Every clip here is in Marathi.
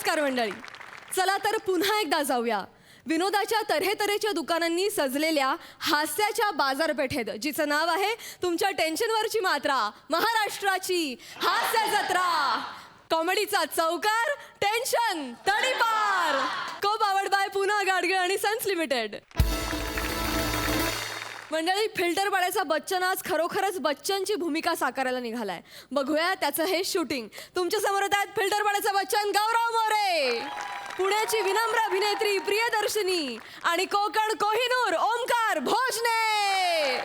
नमस्कार मंडळी. चला तर पुन्हा एकदा जाऊया विनोदाच्या तऱ्हेतऱ्हेच्या दुकानांनी सजलेल्या हास्याच्या बाजारपेठेत, जिचं नाव आहे तुमच्या टेन्शनवरची मात्रा, महाराष्ट्राची हास्य जत्रा. कॉमेडीचा चौकार, टेन्शन तडीपार. को पावर्ड बाय पुन्हा गाडगे आणि सन्स लिमिटेड. मंडळी, फिल्टर पाड्याचा बच्चन आज खरोखरच बच्चनची भूमिका साकारायला निघालाय. बघूया त्याचं हे शूटिंग. तुमच्या समोर आहेत फिल्टर पाड्याचा बच्चन गौरव मोरे, पुण्याची विनम्र अभिनेत्री प्रियदर्शनी आणि Konkan Kohinoor Omkar Bhojane.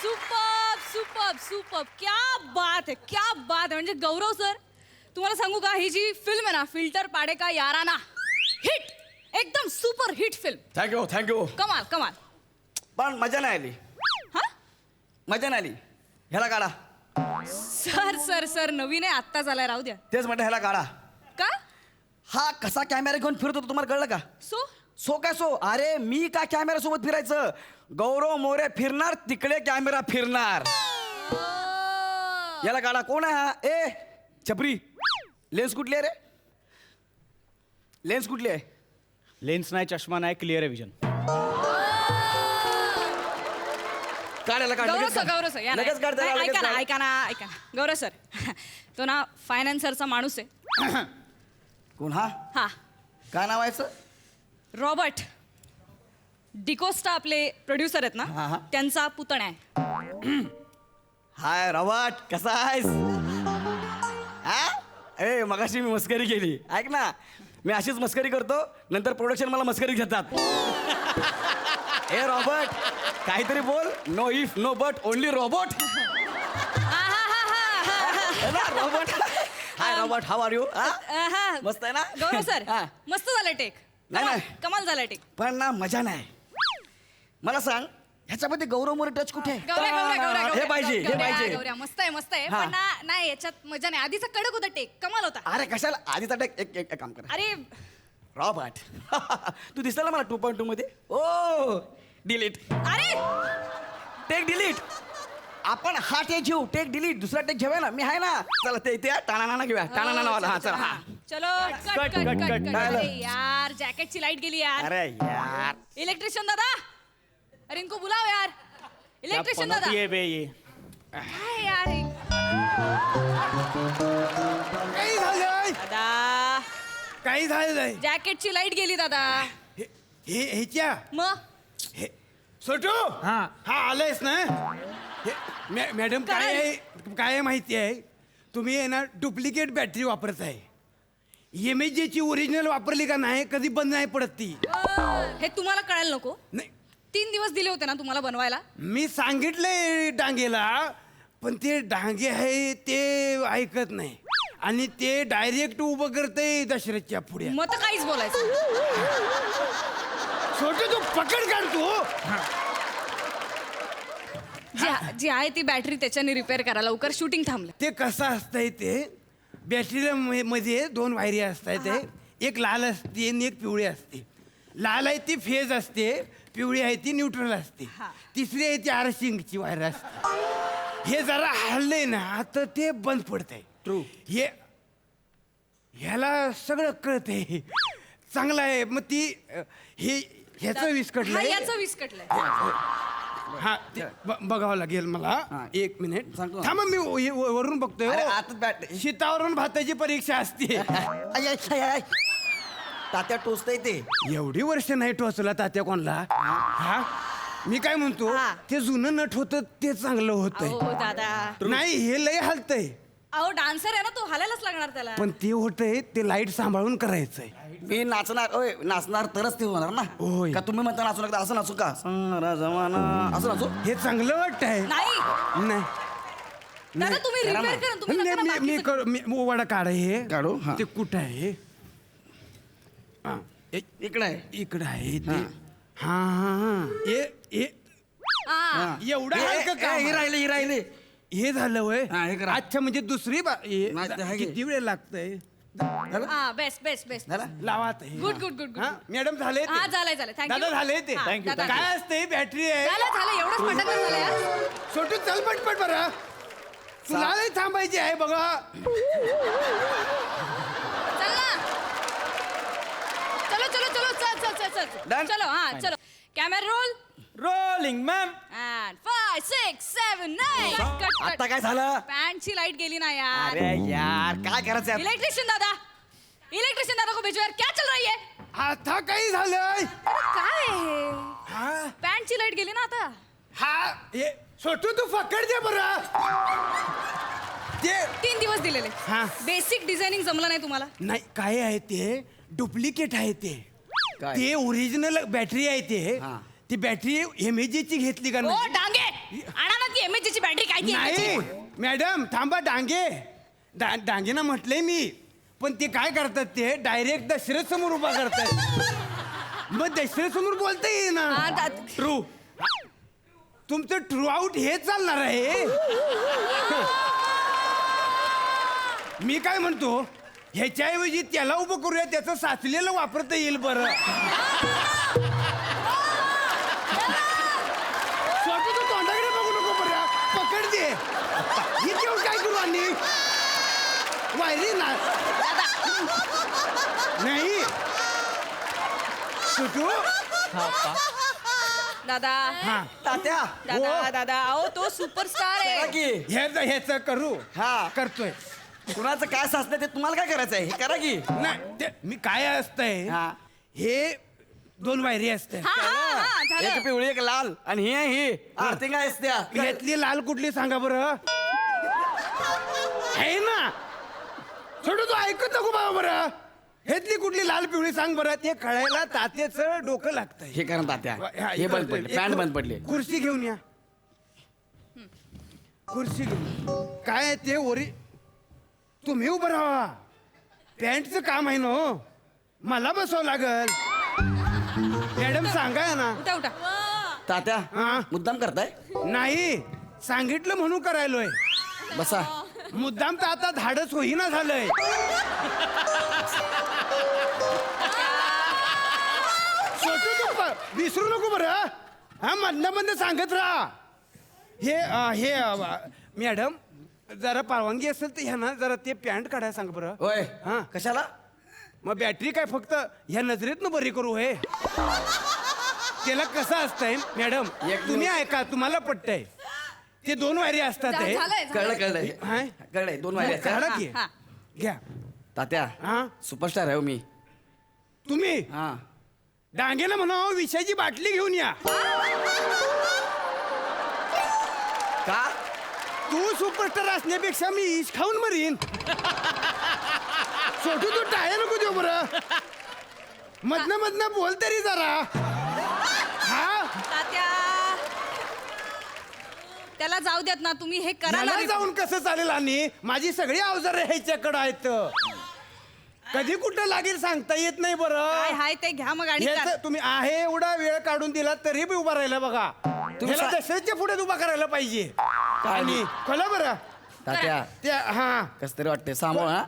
Superb superb superb, क्या बात है, क्या बात है. म्हणजे गौरव सर, तुम्हाला सांगू का, ही जी फिल्म आहे ना, फिल्टर पाडे का याराना, हिट, एकदम super hit film. Thank you thank you. कमाल कमाल. पण मजा नाही आली. हा मजा नाही आली. ह्याला काढा. सर सर सर नवीन आहे, आत्ता झालाय, राहू द्या. तेच म्हटलं ह्याला काढा. का हा कसा कॅमेरा घेऊन फिरत होता तुम्हाला कळलं का? सो सो काय सो? अरे मी का कॅमेरा सोबत फिरायचं? गौरव मोरे फिरणार तिकडे कॅमेरा फिरणार. याला काढा. कोण आहे हा? ए छपरी, लेन्स कुठली आहे रे? लेन्स कुठली आहे? लेन्स नाही, चष्मा नाही, क्लिअर आहे विजन. काढायला काढ. गौरव सर, गौरव सर, या ना. लगेच काढ त्याला, लगेच ऐका ना काढ. ऐका ना ऐका ना, गौरव सर, तो ना फायनान्सरचा माणूस आहे. कोण हा? हा, काय नाव आहे सर? रॉबर्ट डिकोस्टा आपले प्रोड्युसर आहेत हा, ना, हा. त्यांचा पुतण्या आहे. हाय रॉबर्ट, कसा आहेस? हा? ए मगाशी मी मस्करी केली. ऐक ना, मी अशीच मस्करी करतो, नंतर प्रोडक्शन मला मस्करी घेतात. ए रॉबर्ट, काहीतरी बोल. No if no but, only Robert. Robert. Hi Robert, how are you? मस्त आहे ना? गौरव सर, हा. मस्त झालं टेक. नाही, कमाल, नाही. कमाल झालं टेक. पण ना मजा नाही. मला सांग, ह्याच्यामध्ये गौरव मोरे टच कुठे आहे? गौऱ्या, गौऱ्या, गौऱ्या, हे गौऱ्या, पाहिजे, हे गौऱ्या, पाहिजे. गौऱ्या, मस्त आहे, मस्त आहे. हा. पण नाही, याच्यात मजा नाही. आधीचा कडक होता टेक, कमाल होता. अरे कशाला आधीचा टेक. एक काम कर अरे रॉबर्ट. तू दिसला ना मला 2.2 मध्ये. ओ डिलीट. अरे टेक डिलीट. आपण हा टेक घेऊ, टेक डिलीट. दुसरा टेक घेऊया ना, मी आहे ना. चला ते इथे टाणाना घेऊया. टाणाना वाला. हा चला. हा. चलो cut cut, cut cut, cut cut. Cut. काय अरे झालं? यार, जॅकेटची लाईट गेली यार. अरे यार, इलेक्ट्रिशियन दादा, अरे इनको बुलाओ यार. इलेक्ट्रिशियन दादा. ये बे ये. काय यार हे? काही झालंय? दादा, काही झालंय? जॅकेटची लाईट गेली दादा. हे ह्याच्या मग हे सोटू. हा. हा आलायस ना? मॅडम, काय काय? आहे, काय आहे माहिती आहे? तुम्ही आहे ना डुप्लिकेट बॅटरी वापरत आहे. एमएचची ओरिजिनल वापरली का नाही, कधी बंद नाही पडत ती. हे तुम्हाला कळायला नको. नाही, 3 दिवस दिले होते ना तुम्हाला बनवायला. मी सांगितलंय डांगेला, पण ते डांगे आहे ते ऐकत नाही आणि ते डायरेक्ट उभं करते दशरथच्या पुढे. मग तर काहीच बोलायचं. छोटू तू पकड काढतो. जी आहे ती बॅटरी त्याच्याने रिपेअर करा लवकर, शूटिंग थांबलं. ते कसं असतंय, ते बॅटरीला मध्ये 2 वायरी असतात. एक लाल असते आणि एक पिवळी असते. लाल आहे ती फेज असते, पिवळी आहे ती न्यूट्रल असते, तिसरी आहे ती आरशिंगची वायर असते. हे जरा हल्ले ना तर ते बंद पडतंय. ट्रू. हे ह्याला सगळं कळतंय, चांगलं आहे. मग ती हे ह्याचं हा, विस्कटलंय. याचं विस्कटलंय. हा ते बघावं लागेल मला. हा. 1 मिनिट सांगतो ना. थांबा, मी वरून बघतोय. अरे हो. आतच बॅट. शीतावरून भाताची परीक्षा असते. तात्या टोचतय ते. एवढी वर्ष नाही टोचला तात्या कोणला. हा, मी काय म्हणतो, हा. ते जुनं नट होतं ते चांगलं होतंय. अहो दादा, नाही हे लय हलतंय, अहो डान्सर आहे ना तो, हालायलाच लागणार त्याला. पण ते होतंय ते लाईट सांभाळून करायचंय. मी नाचणार. ओय नाचणार तरच ते होणार ना. होय. का तुम्ही म्हणता नाचू नका, असं नाचू का? सारा जमाना असं नाचू? हे चांगलं वाटतंय. नाही नाही दादा, तुम्ही करा रिपेअर ना. करा. तुम्ही नका ना मी बाकीचं- मी ओवाडा काढ. हे काढू? हा. ते कुठं आहे? हा, इकडे आहे. इकडं आहे ते. हा हा हा. हा. एवढं हे- हलकं हे- काम हे आहे. राहिले, हे राहिले. हे झालं वय. हा, हे करा. अच्छा, म्हणजे दुसरी नाही, ते आहे की. किती वेळ लागतंय? झालं? हा, बेस्ट बेस्ट बेस्ट. झालं? लावा ते. गुड गुड गुड हा, गुड. मॅडम झाले ते? हा, झालंय झालंय. थँक्यू दादा झाले ते. हा, Thank you, दादा. काय असते बॅटरी आहे. झालं झालं, एवढंच पटकन झालं यार. छोटू चल पटपट बरं. तुला नाही थांबायची आहे बघा. चलो हा चलो camera roll rolling ma'am and 5 6 7 9 आता काय झालं पॅन्टची लाईट गेली ना यार अरे यार काय करायचं आहे? इलेक्ट्रिशियन दादा को भेजो यार क्या चल रही है आता काही झालंय काय आहे हा पॅन्टची लाईट गेली ना आता हा हे छोटू तू पकड दे बरं ते 3 दिवस दिलेले हा. बेसिक डिझायनिंग जमलं नाही तुम्हाला नाही काय आहे ते डुप्लिकेट आहे ते काय? ते ओरिजिनल बॅटरी आहे ते हा. ती बॅटरी एमएजीची घेतली का ओ नाही? डांगे आणा ना ती एमएचची बॅटरी काय ती नाही मॅडम थांबा डांगे डांगेना म्हटलंय मी पण ते काय करतात ते डायरेक्ट दशरथ समोर उभा करतात मग दशरथ समोर बोलता येईना ट्रू तुमचं ट्रू आउट हे चालणार आहे मी काय म्हणतो ह्याच्याऐवजी त्याला उभं करूया त्याचं साचलेलं वापरता येईल बरं छोटू तू तोंडाकडे बघू नको बरं पकड दे हे घेऊन काय करू आणि वायरी ना नाही छोटू दादा हा तात्या दादा दादा अहो तो सुपरस्टार करा आहे की ह्याच करू हा करतोय कुणाचं काय साचलं ते तुम्हाला काय करायचं आहे हे करा की नाही ते मी काय असतंय हा. हे 2 वायरी असते हा, हा, हा, झालं. एक पिवळी एक लाल आणि ही आरती काय असत्या यातली लाल कुठली सांगा बरं आहे ना छोटू तू ऐकत नको बाबा बरं ह्यातली कुठली लाल पिवळी सांग बरं ते कळायला तात्याचं डोकं लागतंय हे करा तात्या हा, हे बंद करतोय. पडले पॅन्ट बंद पडली खुर्ची घेऊन या खुर्ची घेऊन काय आहे ते ओरी तुम्ही उभं राहा पॅन्टचं काम आहे ना हो. मला बसावं लागल मॅडम सांगा ना उठा उठा तात्या हा. मुद्दाम करताय नाही सांगितलं म्हणून करायलोय बसा मुद्दाम तर आता धाडच होईना झालंय छोटू तू विसरू नको बरं हा मधनं सांगत राहा हे मॅडम जरा परवानगी असेल तर ह्या ना जरा ते पॅन्ट काढायला सांग बरं होय हा. कशाला मग बॅटरी काय फक्त ह्या नजरेतनं बरी करू हे त्याला कसं असतंय मॅडम एक तुम्ही ऐका तुम्हाला पटतंय ते 2 वायरी असतात हे. झालंय कळलं कळलं हाय? कळलंय 2 वायऱ्या आहेत. काढा की हा. घ्या तात्या हा सुपरस्टार आहे हो मी तुम्ही हा डांगेला म्हणा विषयाची बाटली घेऊन या का तू सुपरस्टार असण्यापेक्षा मी इश खाऊन मरीन छोटू तू टाळ्या नको देऊ बरं मधनं बोल तरी जरा हा तात्या त्याला जाऊ द्यात ना तुम्ही हे करा ना मला जाऊन कसं चालेल आणि माझी सगळी अवजारं ह्याच्याकडं आहेत कधी कुठं लागेल सांगता येत नाही काय बरं हाय ते घ्या मग आणि ह्याचं करा. तुम्ही आहे एवढा वेळ काढून दिला तरी बी उभा राहिला बघा ह्याला सा- दशरथच्या पुढे उभा करायला पाहिजे आणि कळलं बरं तात्या ते हा कस तरी वाटते सांभाळ हा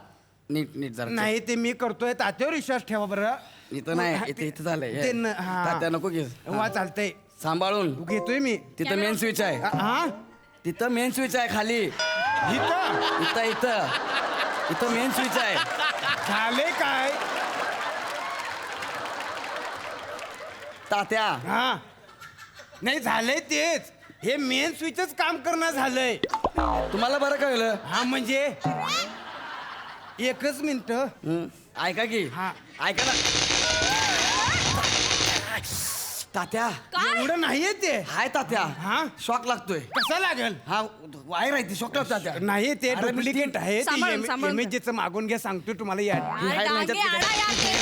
नीट नीट जरा नाही ते मी करतोय तात्यावर विश्वास ठेवा बरं इथं नाही इथं झालंय ते न- हा. तात्या नको घे वा चालतंय सांभाळून घेतोय मी तिथं मेन स्विच आहे हा तिथं मेन स्विच आहे खाली इथं इथं इथं इथं मेन स्विच आहे झाले काय तात्या हा नाही झालंय तेच हे मेन स्विचच काम करणं झालंय तुम्हाला बरं कळलं हा म्हणजे एकच मिनिट ऐका की हा. ऐका ना तात्या एवढं नाहीये ते हाय तात्या हा? शॉक लागतोय कसा लागल हा वायर आहे ती शॉक लागतो तात्या नाही ते अरे मी डुप्लिकेट आहे सांभाळून, सांभाळून. इमेजेचं मागून घ्या सांगतो तुम्हाला या ही हाय डांगे माझ्यात आणा या ते.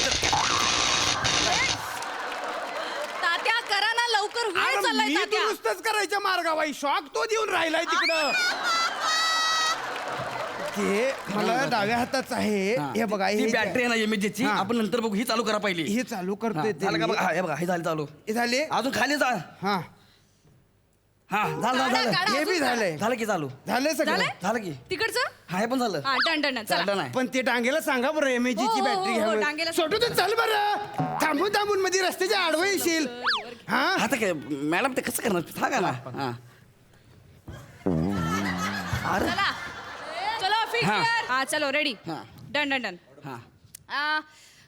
तात्या करा ना लवकर वेळ अरे चाललाय मी तात्या दुरुस्तच करायच्या मार्गावाई शॉक तो देऊन राहिलाय तिकडं ते मला डाव्या हाताच आहे हा. हे बघा ती हे बॅटरी आहे ना इमेजची हा. आपण नंतर बघू ही चालू करा पहिली हे चालू हा, करतोय ते झालं का मी. बघा हा, हे बघा हे झालं चालू हे झाले अजून खाली जा हा हा झालं काढा, झालं काढा. हे बी झालंय झालं की चालू झालंय सगळं झालंय? झालं की तिकडचं हा हे पण झालं हा डन डन डन चला, चला done आहे. पण ते डांगेला सांगा बरं एमएजी ची हो, बॅटरी हो, घ्या डांगेला छोटू तर चल बरं थांबून थांबून मध्ये रस्त्याच्या आडवं येशील हा हा तर काय मॅडम ते कसं करणार सांगा ना हा अरे चला चलो फिक्स हा. हा चलो रेडी हा. डन डन डन हा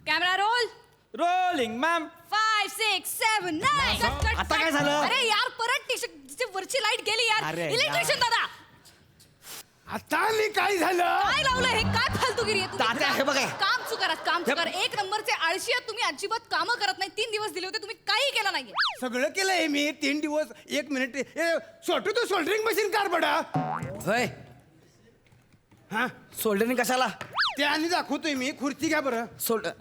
कॅमेरा रोल रोलिंग मॅम 5 5 6 7 9 आता काय झालं? अरे यार परत वरची लाईट गेली यार. अरे इलेक्ट्रिशियन दादा आता मी काय झालं काय लावलं हे? काय फालतूगिरी आहे तुम्ही? तात्या, हे बघा. काम चुकारात काम चुकार. एक नंबरचे आळशी आहात तुम्ही. अजिबात कामं करत नाही. 3 दिवस दिले होते तुम्ही काही केलं नाहीये. सगळं केलंय मी 3 दिवस 1 मिनिट छोटू तो सोल्डरिंग मशीन कार बडा होय हा सोल्डरिंग कशाला ते आणि दाखवतोय मी खुर्ची घ्या बरं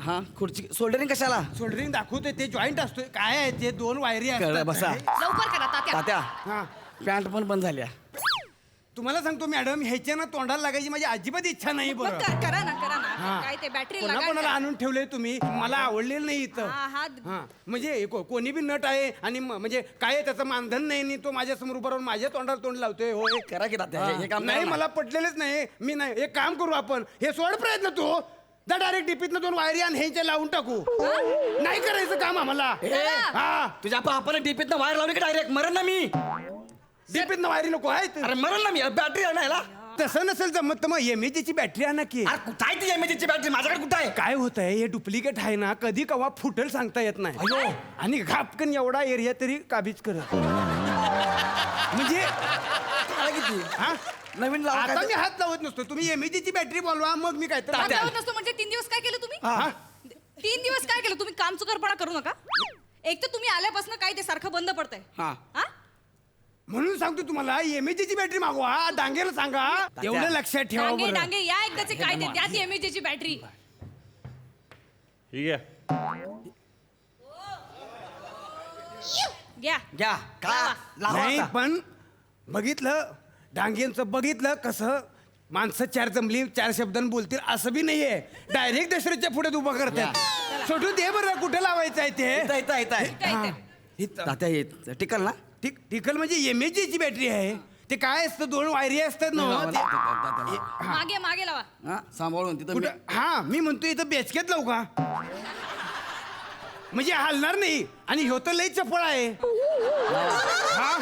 हा खुर्ची सोल्डरिंग कशाला सोल्डरिंग दाखवतोय ते जॉईंट असतोय काय आहे ते 2 वायरी कळलं, असतात बसा. लवकर करा तात्या. तात्या हा पॅन्ट पण बंद झाल्या. तुम्हाला सांगतो मॅडम ह्याच्या ना तोंडाला लागायची माझी अजिबात इच्छा नाही मग बरं करा ना करा ना. हा. काय ते बॅटरी कोणा कोणाला आणून ठेवले तुम्ही मला आवडलेलं नाही इथं हा म्हणजे कोणी बी नट आहे आणि म्हणजे काय आहे, त्याचं मानधन नाही आणि तो माझ्या समोर बरोबर माझ्या तोंडाला तोंड लावतोय होय करा की तात्या हे काम नाही करा ना. मला पटलेलंच नाही मी नाही एक काम करू आपण हे सोड प्रयत्न तू जा डायरेक्ट डीपीतनं 2 वायरी आणि ह्याच्या लावून टाकू नाही करायचं काम आम्हाला ए, हा तुझ्या बापाने डीपीतनं वायर लावली की डायरेक्ट मरण ना मी. डीपीतनं वायरी नको आहेत अरे मरण ना मी बॅटरी आहे ना याला. तसं नसेल जमत तर मग एमएजीची बॅटरी आणा की अरे कुठं आहे ती एमएजीची बॅटरी माझ्याकडे कुठं आहे. काय होत आहे हे डुप्लिकेट आहे ना कधी कवा फुटल सांगता येत नाही अयो. आणि घापकन एवढा एरिया तरी काबीज करत म्हणजे काय किती हा नवीन लावा आता काय मी हात लावत नसतो तुम्ही एमएजीची बॅटरी बोलवा मग मी काय तर काम लावत नसतो म्हणजे 3 दिवस काय केलं तुम्ही? हा. 3 दिवस काय केलं तुम्ही? काम चुकारपणा करू नका. एक तर तुम्ही आल्यापासून काय ते सारखं बंद पडतंय. हा. हा? म्हणून सांगतो तुम्हाला एमएजीची बॅटरी मागवा डांगेला सांगा एवढं लक्षात ठेवा डांगे बरं डांगे या एकदाचे काय ते त्यात एमएजीची बॅटरी. ठीक आहे. घ्या घ्या का लावा नाही आता. पण बघितलं डांगेंचं बघितलं कसं माणसं 4 जमली 4 शब्दांनी बोलतील असं बी नाहीये डायरेक्ट दशरथच्या पुढे उभं करतात सोडून दे बरं कुठे लावायचं आहे ते इथं इथं इथं आहे. काय हा. ते? इथं. तात्या हे टिकल ना. टिकल म्हणजे एमएजीची बॅटरी आहे ते काय असतं 2 वायरी असतात ना ते- मागे मागे लावा. हा सांभाळून तिथं कुठं हा मी म्हणतो इथं बेचक्यात लावू का म्हणजे हलणार नाही आणि ह्यो तर लई चपळ आहे हा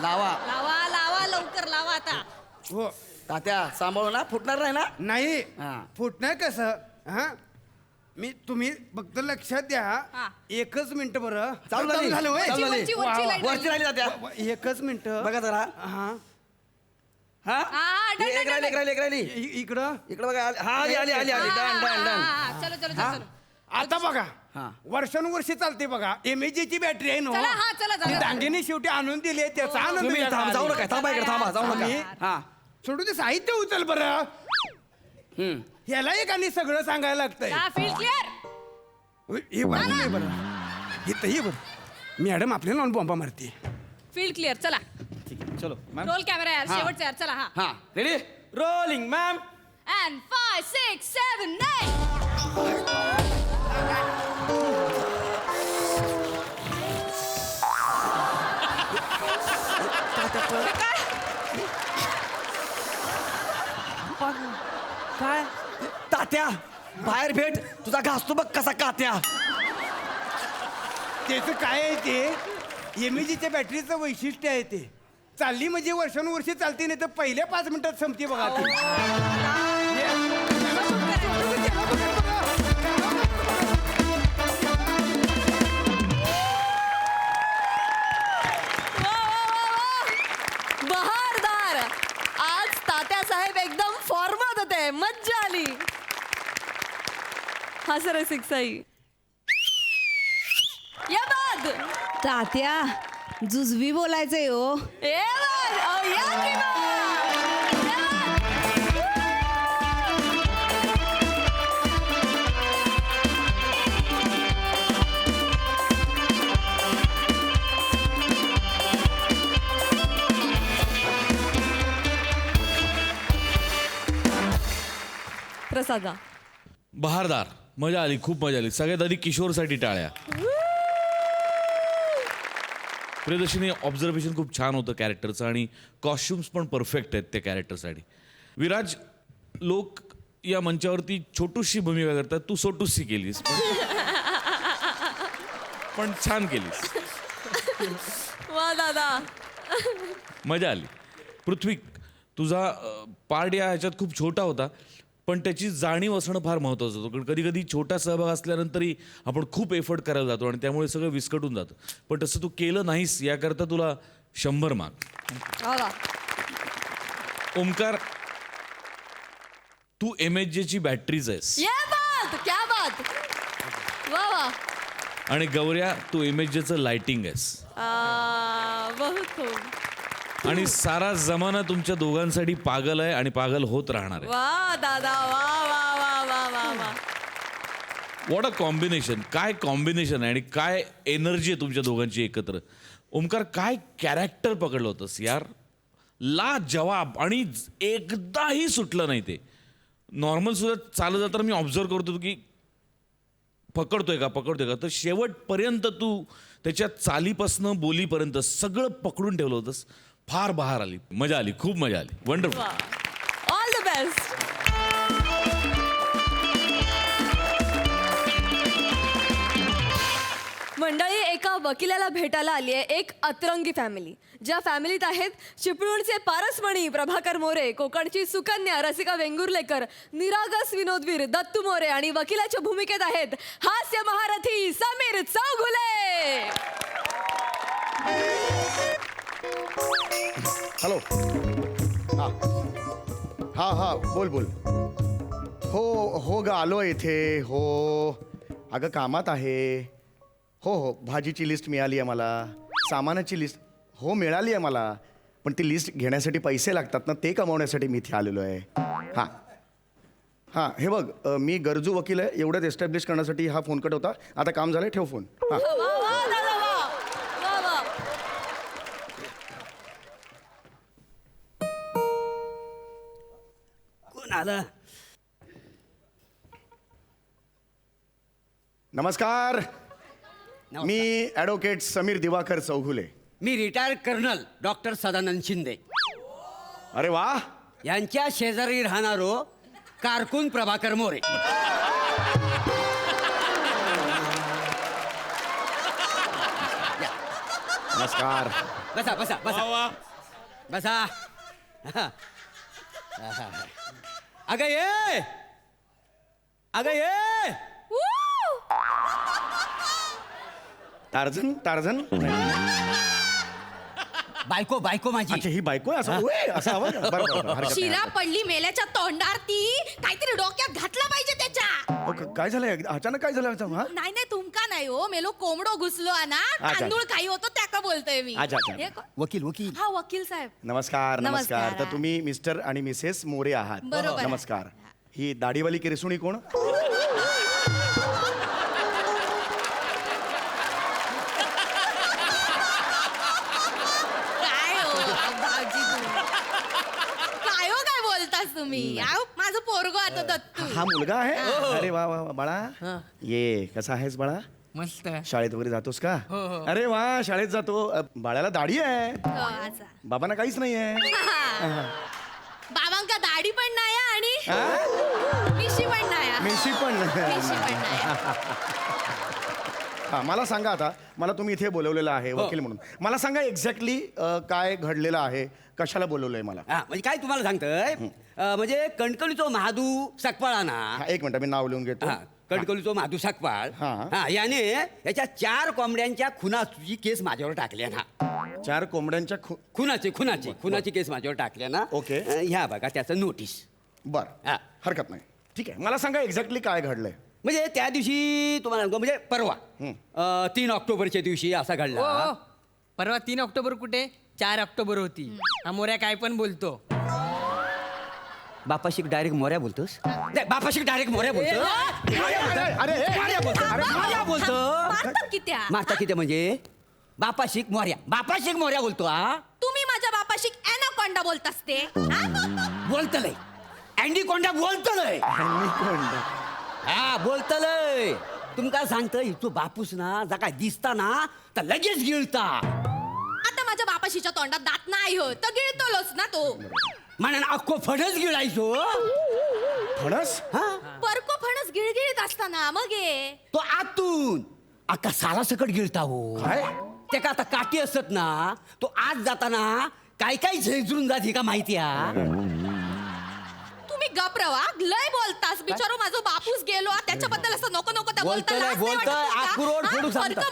लावा लावा लावा लवकर लावा आता. हो तात्या सांभाळून ना फुटणार नाही ना. नाही हा. फुटणार कसं हा मी तुम्ही फक्त लक्षात द्या हा. 1च मिनिट बरं चालू झाली. झालं होय? चालू झाली. वरची- वरची light वरची राहिली तात्या. 1च मिनिट बघा जरा हा हा हा, डन, एक डन, राहिली डन. एक राहिली एक राहिली इकडं इकडं बघा हा आली आली आली आली डन डन डन. चलो चलो हा? चलो. आता बघा हा. वर्षानुवर्षी चालते बघा एमएजीची बॅटरी आहे चला, हा, चला, ना चला. दांगेने शेवटी आणून दिली त्याचा आनंद तुम्ही वेगळा जाऊ आहे. नका थांबा इकडे थांबा जाऊ आम्ही- नका हा सोडू ते साहित्य उचल बरं हम्म. ह्याला एक आणि सगळं सांगायला लागतंय फील्ड क्लिअर. हे बाजू नाही बरं इथं हे बरं मॅडम आपल्याला लावून बॉम्बा मारते फील्ड क्लिअर. चला ठीक आहे चलो मॅम. रोल कॅमेरा यार हा. शेवटचा यार. चला हा. हा रेडी रोलिंग मॅम. And 5 6 7 9. काय तात्या बाहेर भेट तुझा घासतो बघ कसा कात्या. त्याचं काय आहे ते एमएजीच्या बॅटरीचं वैशिष्ट्य आहे ते चालली म्हणजे वर्षानुवर्षी चालते नाही तर पहिल्या 5 मिनिटात संपते बघा ती बहारदार. आज तात्या साहेब एकदम फॉर्मात होते. मज्जा आली. हा सर सिक्साई या बाद तात्या जुजबी बोलायचंय हो. ए बाद. अहो, या की मग. या बाद. प्रसादा बहारदार मजा आली खूप मजा आली सगळ्यात आधी किशोरसाठी टाळ्या. प्रियदर्शनी ऑब्झर्वेशन खूप छान होतं कॅरेक्टरचं आणि कॉस्ट्युम्स पण परफेक्ट आहेत त्या कॅरेक्टरसाठी. विराज लोक या मंचावरती छोटूशी भूमिका करतात तू छोटूशी केलीस पण छान केलीस. वा दादा. मजा आली. पृथ्वी तुझा पार्ट या ह्याच्यात खूप छोटा होता पण त्याची जाणीव असणं फार महत्त्वाचं होतं. कारण कधी कधी छोटा सहभाग असल्यानंतरही आपण खूप एफर्ट करायला जातो आणि त्यामुळे सगळं विस्कटून जातं. पण तसं तू केलं नाहीस याकरता तुला 100 मार्क. वा वा. ओमकार, तू MHJ ची बॅटरीज आहेस ये बात, क्या बात. वा वा. आणि गौऱ्या, तू MHJचं लाइटिंग आहेस. बहुत खूप. आणि सारा जमाना तुमच्या दोघांसाठी पागल आहे आणि पागल होत राहणार आहे. वा दादा, वा वा वा वा वा वा. What a combination. काय कॉम्बिनेशन आहे आणि काय एनर्जी आहे तुमच्या दोघांची एकत्र. ओमकार, काय कॅरेक्टर पकडलं होतंस यार. ला जवाब. आणि एकदाही सुटलं नाही ते. नॉर्मल सुद्धा चालत जाताना मी ऑब्झर्व करतो की पकडतोय का, तर शेवटपर्यंत तू त्याच्या चालीपासनं बोलीपर्यंत सगळं पकडून ठेवलं होतंस. फार बहार आली, मजा आली, खूप मजा आली. वंडरफुल. All the best. मंडळी, एका वकिलाला भेटायला आली आहे एक अतरंगी फॅमिली. ज्या फॅमिलीत आहेत चिपळूणचे पारसमणी प्रभाकर मोरे, कोकणची सुकन्या रसिका वेंगुर्लेकर, निरागस विनोदवीर दत्तू मोरे आणि वकिलाच्या भूमिकेत आहेत हास्य महारथी समीर चौघुले. हॅलो. हां हां हां, बोल बोल. हो ग, आलो इथे. हो अगं, कामात आहे. हो भाजीची लिस्ट मिळाली आहे मला, सामानाची लिस्ट हो मिळाली आहे मला, पण ती लिस्ट घेण्यासाठी पैसे लागतात ना, ते कमवण्यासाठी मी इथे आलेलो आहे. हां, हे बघ, मी गरजू वकील आहे एवढ्यात एस्टॅब्लिश करण्यासाठी हा फोन कट होता. आता काम झालं, ठेव फोन. हां. वा वा दादा, वा वा वा. कोण आलं? नमस्कार. मी ॲडव्होकेट समीर दिवाकर चौघुले. मी retired colonel doctor Sadanand Shinde अरे वा. यांच्या शेजारी राहणारो कारकून प्रभाकर मोरे. नमस्कार. बसा बसा बसा बसा. अगं ये, अगं ये. टार्झन. बायको बायको माझी. अच्छा, ही बायको आहे. असं ओय, असं हवं का? बरं, हरकत नाही. शिरा पडली मेल्याच्या तोंडार ती काहीतरी डोक्यात घातला पाहिजे त्याच्या. काय झालंय अचानक? काय झालं? हा? नाही नाही, तुमका नाही हो, मेलो कोंबडो घुसलो ना, अच्छा. तांदूळ काही होतो त्या बोलतोय मी. अच्छा, अच्छा. हे को- वकील वकील. हा वकील साहेब. नमस्कार. नमस्कार. तर तुम्ही मिस्टर आणि मिसेस मोरे आहात. बरोबर आहे. नमस्कार. ही दाढीवाली किरसुणी कोण? काय हो भाऊजी तुम्ही? काय हो काय बोलतास तुम्ही? आहो, माझं पोरगो आता दत्तू. हा मुलगा आहे. अरे वा वा वा. बाळा ये, कसा आहेस बाळा? मस्त. शाळेत वगैरे जातोस का? अरे वा, शाळेत जातो. बाळाला दाढी आहे. हो, अच्छा. बाबांना काहीच नाहीये. बाबांका दाढी पण नाही आणि मिशी पण नाही. मिशी पण मिशी पण नाही. हा, मला सांगा आता, मला तुम्ही इथे बोलवलेलं आहे वकील म्हणून. मला सांगा एक्झॅक्टली काय घडलेलं आहे, कशाला बोलवलंय मला? हा म्हणजे काय तुम्हाला सांगतोय, म्हणजे कणकवलीचो महादू सकपाळा ना. हा, एक मिनिट, मी नाव लिहून घेतो. हा, कणकवलीचो महादू सकपाळ. हा. हा, याने याच्या 4 कोंबड्यांच्या खुनाची केस माझ्यावर टाकल्या ना. 4 कोंबड्यांच्या खुनाची केस माझ्यावर टाकल्या ना. ओके. ह्या बघा त्याचं नोटीस. बर, हा. हरकत नाही. ठीक आहे, मला सांगा एक्झॅक्टली काय घडलंय. म्हणजे त्या दिवशी तुम्हाला सांगतो, म्हणजे परवा 3 ऑक्टोबरच्या दिवशी असा घडला. हो, परवा 3 ऑक्टोबर कुठे, 4 ऑक्टोबर होती. हा मोऱ्या काय पण बोलतो. बापाशी डायरेक्ट मोऱ्या बोलतोस? नाही, बापाशी डायरेक्ट मोऱ्या बोलतो. मोऱ्या बोलतो. मारतात की त्या? मारता किती म्हणजे बापाशी मोऱ्या बोलतो. हा तुम्ही माझ्या बापाशी ॲनाकोंडा बोलतास ते? बोलतलय. अँडी कोंडा बोलतलय. हा बोलतलय. तुमका सांगतय तो बापूस ना, जा काय दिसता ना तर लगेच गिळता. आता माझ्या बापाशीच्या तोंडात दात नाही हो, तर गिळतोलोच ना तो. म्हणून अख्खो फणस गिळायचो. फणस? हा परको फणस गिळगिळीत असताना मग ये. तो आतून अख्खा साला सकट गिळता हो. काय? ते का आता काठी असत ना, तो आत जाताना काय काय झेजरून जाते का माहिती आहे? तुम्ही गप रवा लय बोलतास बिचारो माझा बापूस गेलो त्याच्याबद्दल असं नको नको त्या बोलतोय, बोलतोय, आकुरोड फोडू सांगता.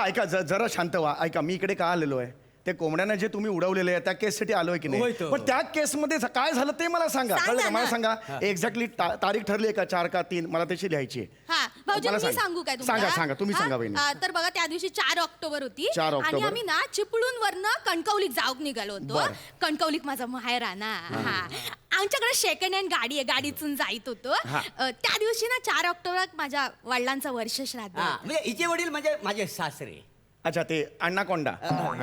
ऐका जरा शांत व्हा. ऐका मी इकडे का आलेलो आहे ते कोंबड्यानं जे तुम्ही उडवलेले आहे त्या केससाठी आलोय की होय नाही तो. पण त्या केसमध्ये काय झालं ते मला सांगा. सांगा कळलं का? मला ना. सांगा एक्झॅक्टली तारीख ठरली आहे का 4 का 3 मला त्याची लिहायची आहे. हा भाऊजी मला मी सांगा. सांगू काय तुम्हाला सांगा तुम्ही हा? सांगा बहिणी. तर बघा त्या दिवशी 4 ऑक्टोबर होती 4 आणि ऑक्टोबर. आम्ही ना चिपळूण वरनं कणकवलीत जाऊक निघालो होतो. बरं. कणकवलीत माझा माहेर आहे ना हा आमच्याकडे सेकंड हँड गाडी आहे गाडीतून जायत होतो. त्या दिवशी ना 4 ऑक्टोबर माझ्या वडिलांचं वर्ष श्राद्ध हा, होतं. म्हणजे हिचे वडील म्हणजे माझे सासरे. अच्छा ते अण्णाकोंडा.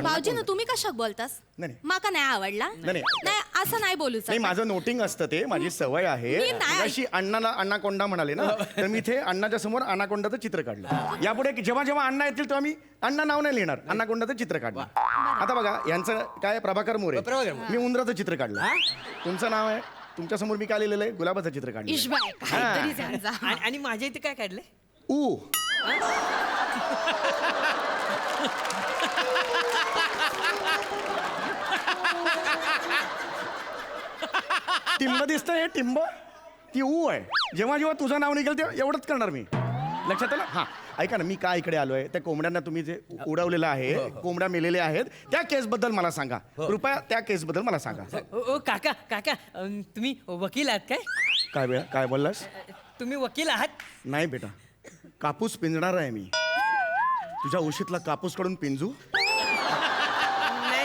भाऊजी ना तुम्ही कशाक बोलतास नाही. माका नाही आवडला नाही. नाही असं नाही बोलू नाही माझं नोटिंग असतं ते माझी सवय आहे. मी नाही. अशी अण्णाकोंडा म्हणाले ना तर मी इथे अण्णाच्या समोर अण्णाकोंडाचं चित्र काढलं. यापुढे जेव्हा जेव्हा अण्णा येतील तेव्हा मी अण्णा नाव नाही लिहिणार अण्णाकोंडाचं चित्र काढलं. आता बघा यांचं काय प्रभाकर मोरे प्रभाकर मोरे. मी उंदराचं चित्र काढलं. तुमचं नाव आहे तुमच्या समोर मी काय लिहिलेलं आहे गुलाबाचं चित्र काढलं. इशबाई काहीतरी सांगा. आणि माझ्या इथे काय काढलंय ऊ टिंब दिसतंय हे टिंब ती ऊ आहे. जेव्हा जेव्हा तुझं नाव निघेल तेव्हा एवढंच करणार मी. लक्षात आलं. हा ऐका ना मी काय इकडे आलोय त्या कोंबड्यांना तुम्ही जे उडवलेलं आहे कोंबड्या मेलेल्या आहेत त्या केस बद्दल मला सांगा कृपया. त्या केस बद्दल मला सांगा. ओ काका काका तुम्ही वकील आहात काय काय बोललास. तुम्ही वकील आहात नाही बेटा कापूस पिंजणार आहे मी. तुझ्या उशीतला कापूस काढून पिंजू. नाही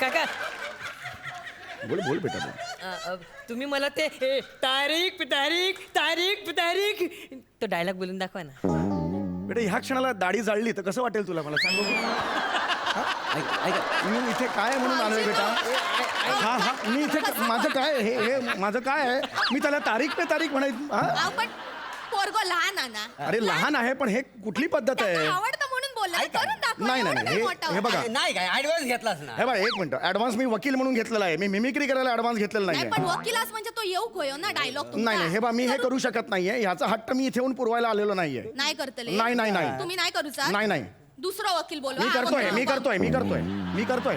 काका बोल बोल बेटा बोल. तुम्ही मला ते तारीख तारीख तारीख तारीख तो डायलॉग बोलून दाखवा ना. बेटा ह्या क्षणाला दाढी जाळली तर कसं वाटेल तुला मला सांगू. मी इथे काय म्हणून आलोय बेटा. हा हा मी इथे माझं काय हे माझं काय आहे मी त्याला तारीख पे तारीख म्हणायचं. हा अहो, पण पोरगो लहान आहे ना अरे लहान आहे पण हे कुठली पद्धत आहे. त्याला आवडतं म्हणून बोलला करून दाखवा. नाही एवढं नाही काय हे मोठं हे बघा होतं? नाही काय ऍडव्हान्स घेतलाच ना. हे बघा एक मिनिट ऍडव्हान्स मी वकील म्हणून घेतलेला आहे. मी मिमिक्री करायला ऍडव्हान्स घेतलेला नाही नाहीये. पण वकिलास म्हणजे तो येऊ खोयो ना डायलॉग नाही नाही हे बा मी हे करू शकत नाहीये. ह्याचा हट्ट मी इथे येऊन पुरवायला आलेलो नाहीये. नाही करतले नाही, नाही, नाही. तुम्ही नाही करूचा नाही नाही दुसरा वकील बोलवा. मी करतोय मी करतोय मी करतोय मी करतोय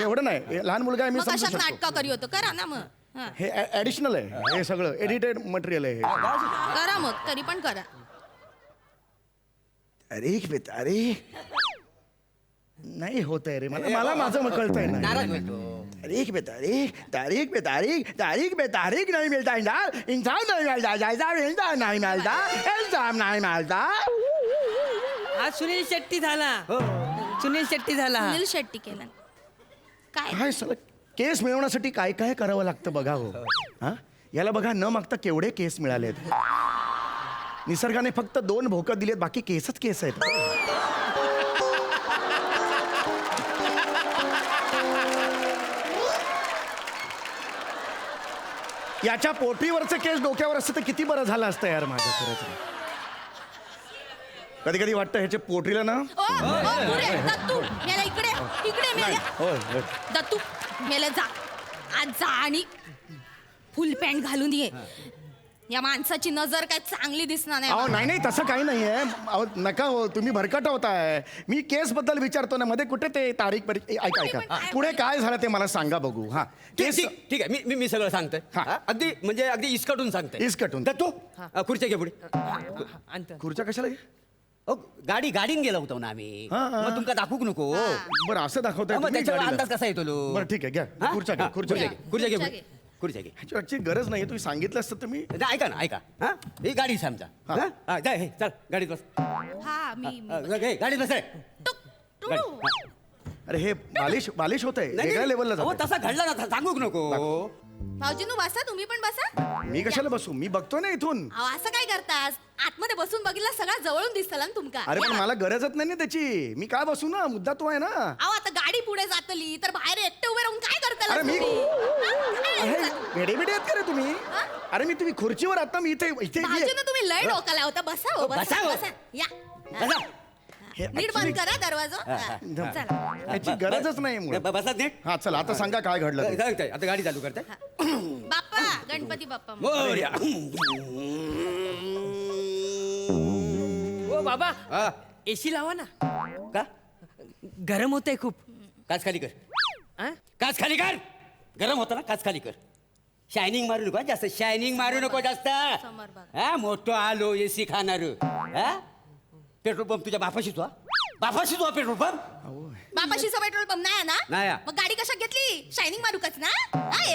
एवढं नाही हे लहान मुलगा आहे मी मग समजू कशात शकतो. नाटका करी होतं करा ना मग हा. हे ऍडिशनल आहे हे सगळं एडिटेड मटेरियल आहे हे. करा मग तरी पण करा. अरे बेटा अरे नाही होत आहे रे मला माझं मग कळतंय नाराज ना. होतो. तारीख पे तारीख तारीख पे तारीख तारीख पे तारीख नहीं मिलता इंसान नहीं मिलता जायजा मिलता नहीं मिलता इंसान नहीं मिलता. आज सुनील शेट्टी झाला सुनील शेट्टी झाला हा. सुनील शेट्टी केलं काय काय सगळं केस मिळवण्यासाठी काय काय करावं लागतं बघा हो. हा याला बघा न मागता केवढे केस मिळालेत. निसर्गाने फक्त 2 भोकं दिलेत बाकी केसच केस आहेत. याच्या पोटीवरचं केस डोक्यावर असतं तर किती बरं झालं असतं यार माझं खरंच. कधी कधी वाटतं ह्याच्या पोटरीला ना पुरे दत्तू मेला इकडे इकडे मेले होय होय. दत्तू मेले जा आज जा आणि फुल पॅन्ट घालून ये. या माणसाची नजर काय चांगली दिसणार अहो नाही. नाही नाही तसं काही नाहीये. अहो नका हो तुम्ही भरकट होताय. मी केस बद्दल विचारतो ना मध्ये कुठे ते तारीख ऐका ऐका पुढे काय झालं ते मला सांगा बघू. हा केस ठीक ठीक आहे मी सगळं सांगतोय. हा. हा, अगदी म्हणजे अगदी इस्कटून सांगतोय. इसकटून. तर तू खुर्च्या घे पुढे. आणतो खुर्च्या कशाला घे? गाडीन गेलो होतो ना आम्ही. हा, हा. मग तुमका दाखवूक नको. बरं असं दाखवताय मग तुम्ही त्याच्यावर गाडीला. अंदाज कसा येतो लो? बरं ठीक आहे घ्या हा? खुर्च्या हा, घ्या खुर्च्या घ्या. खुर्च्या घे खुर्च्या पुढे. घे. खुर्च्या घे. ह्याची गरज नाही तुम्ही सांगितलं असतं तर मी नाही, ऐका ना ऐका हा ही गाडी समजा. हा. हा? हा, जाय हे, चल गाडीत बस. हा मी घे, गाडीत बस रे. टुक, टुक. गाडी. अरे हे बालिश होत आहे नाही, वेगळ्या लेवलला अहो, जातंय. तसा घडला ना सांगूक नको. भाऊजीनू बसा तुम्ही पण बसा. मी कशाला बसू मी बघतोय ना इथून. अहो असं काय करतास आतमध्ये बसून बघितलं सगळं जवळून दिसतं ना तुमका. अरे पण या. मला गरजच नाही ना त्याची. मी काय बसू ना मुद्दा तो आहे ना. अहो आता गाडी पुढे जातली तर बाहेर एकटे उभे राहून काय करताल अरे मी- तुम्ही? अरे भेडे भेडे आहेत का रे तुम्ही. अरे मी तुम्ही खुर्चीवर आता मी इथे इथे भाऊजीनू तुम्ही लय डोकाला होता बसा हो बसा बसा हो. बसा या बसा. हे नीट actually- बंद करा दरवाजा हा. चला याची गरजच नाही मुळात. बसा नीट. हा चला आता सांगा काय घडलं ते. सांगताय, आता गाडी चालू करते. बाप्पा गणपती बाप्पा मोरया. ओ बाबा हा. एसी लावा ना. का गरम होतंय खूप. काच खाली कर. हा? काच खाली कर. गरम होतं ना, काच खाली कर. शायनिंग मारू नको जास्त, शायनिंग मारू नको जास्त. हा मोठं आलो एसी खाणार. हा पेट्रोल पंप तुझ्या बापाशीच वा, बापाशीच वा पेट्रोल पंप. बापाशीचा पेट्रोल पंप नाही ना नाही. मग गाडी कशा घेतली? शायनिंग मारूकच ना.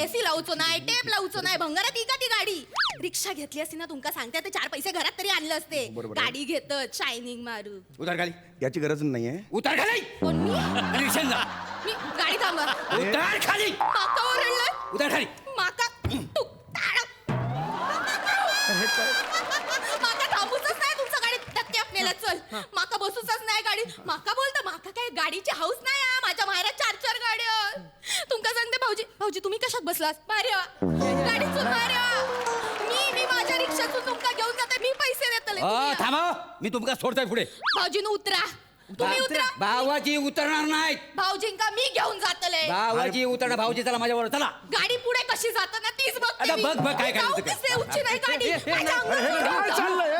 एसी लावचो नाही, टेप लावचो नाही, भंगारात ही का ती गाडी? रिक्षा घेतली असती ना, तुमका सांगते ते 4 पैसे घरात तरी आणलं असते. गाडी घेतत शायनिंग मारू. उतार खाली. याची गरज नाहीये. उतार खाली. कोण मी? रिक्षाने जा. मी गाडी थांबा. उतार खाली. माका ओरडलं. उतार खाली. माका तू माका थांबूच नाही तुमचं गाडी धक्के आपल्याला. चल माका बसूच नाही गाडी. माका बोलता माका काय गाडीची हाऊस नाही. माझ्या माहेरात 4 गाड्या. तुमका सांगते भाऊजी, भाऊजी तुम्ही कशात बसलास? बाहेर गाडीतून बाहेर मी माझ्या रिक्षातून तुमका घेऊन जाते. मी पैसे देतले. थांबा, मी तुमका सोडतोय पुढे. भाऊजीनं उतरा. तुम्ही उतरा. भावाजी उतरणार नाहीत. भाऊजींका मी घेऊन जातले. भावाजी उतरणार. भाऊजी चला माझ्यावर चला. गाडी पुढे कशी जाताना तीच बघते आता मी. बघ काय जाऊ करायचं ते. कसं उंची नाही गाडी. माझ्या अंगावर काय चाललंय?